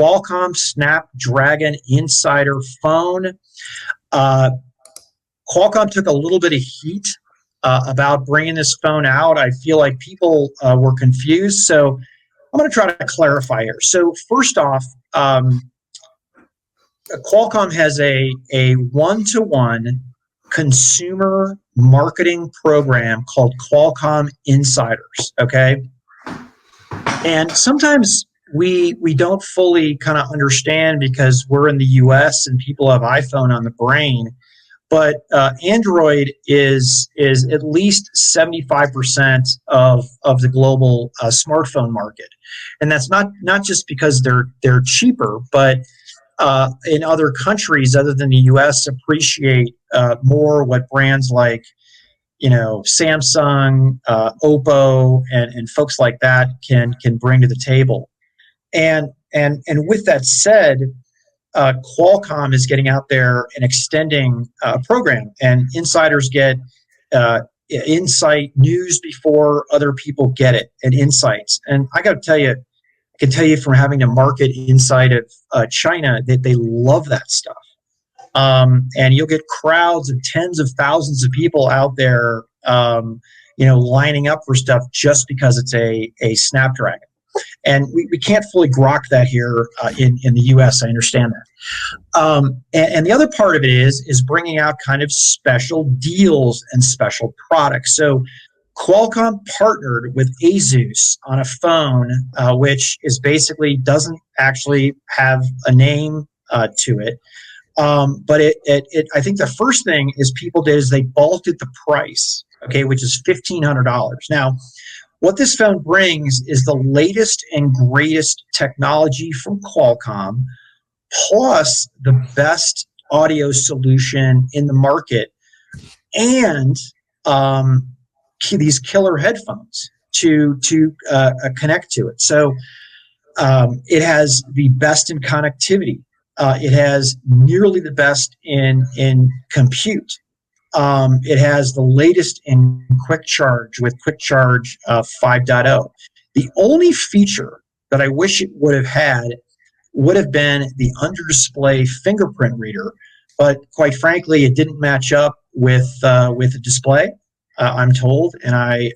Qualcomm Snapdragon Insider phone. Qualcomm took a little bit of heat about bringing this phone out. I feel like people were confused, so I'm going to try to clarify here. So first off, Qualcomm has a one-to-one consumer marketing program called Qualcomm Insiders, okay? And sometimes we don't fully kind of understand because we're in the US and people have iPhone on the brain, but Android is at least 75% of the global smartphone market. And that's not just because they're cheaper, but in other countries other than the US appreciate more what brands like Samsung, Oppo, and folks like that can bring to the table. And with that said, Qualcomm is getting out there and extending a program, and insiders get insight news before other people get it, and insights. And I got to tell you, I can tell you from having to market inside of China that they love that stuff. And you'll get crowds of tens of thousands of people out there, lining up for stuff just because it's a Snapdragon. And we can't fully grok that here in the U.S. I understand that. And the other part of it is bringing out kind of special deals and special products. So Qualcomm partnered with Asus on a phone, which is basically doesn't actually have a name to it. But I think the first thing is people did is they bulked the price, okay, which is $1,500. Now, what this phone brings is the latest and greatest technology from Qualcomm, plus the best audio solution in the market, and these killer headphones to connect to it. So it has the best in connectivity. It has nearly the best in compute. It has the latest in quick charge with quick charge 5.0. The only feature that I wish it would have had would have been the under display fingerprint reader, but quite frankly, it didn't match up with the display. I'm told, and I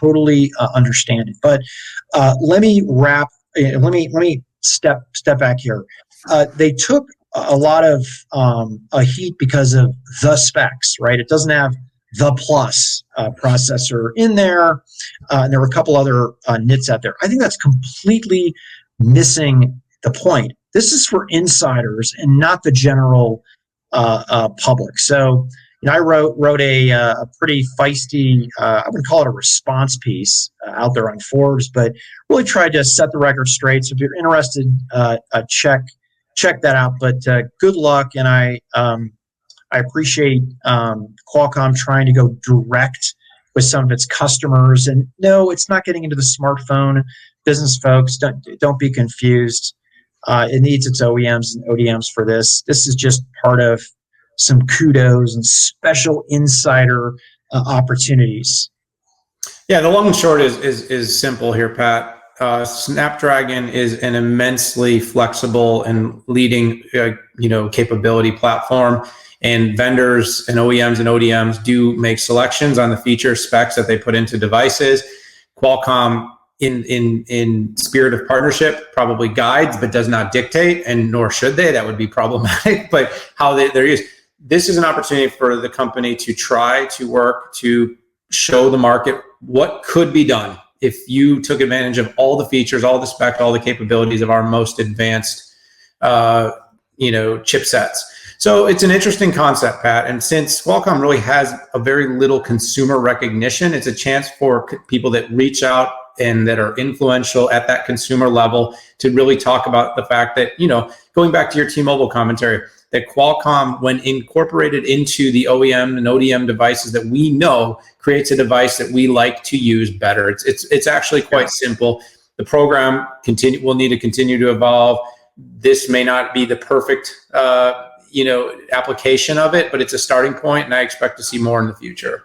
totally understand it. But let me step back here. They took a lot of heat because of the specs, right? It doesn't have the Plus processor in there, and there were a couple other nits out there. I think that's completely missing the point. This is for insiders and not the general public. So, I wrote a pretty feisty, I would call it a response piece out there on Forbes, but really tried to set the record straight. So if you're interested, check that out. But good luck, and I appreciate Qualcomm trying to go direct with some of its customers. And no, it's not getting into the smartphone business, folks. Don't be confused. It needs its OEMs and ODMs for this. This is just part of some kudos and special insider opportunities. Yeah, the long and short is simple here, Pat. Snapdragon is an immensely flexible and leading, capability platform, and vendors and OEMs and ODMs do make selections on the feature specs that they put into devices. Qualcomm, in spirit of partnership, probably guides but does not dictate, and nor should they. That would be problematic. But how they're used. This is an opportunity for the company to try to work to show the market what could be done if you took advantage of all the features, all the specs, all the capabilities of our most advanced, chipsets. So it's an interesting concept, Pat. And since Qualcomm really has a very little consumer recognition, it's a chance for people that reach out and that are influential at that consumer level to really talk about the fact that, going back to your T-Mobile commentary, that Qualcomm, when incorporated into the OEM and ODM devices that we know, creates a device that we like to use better. It's actually quite simple. The program will need to continue to evolve. This may not be the perfect application of it, but it's a starting point, and I expect to see more in the future.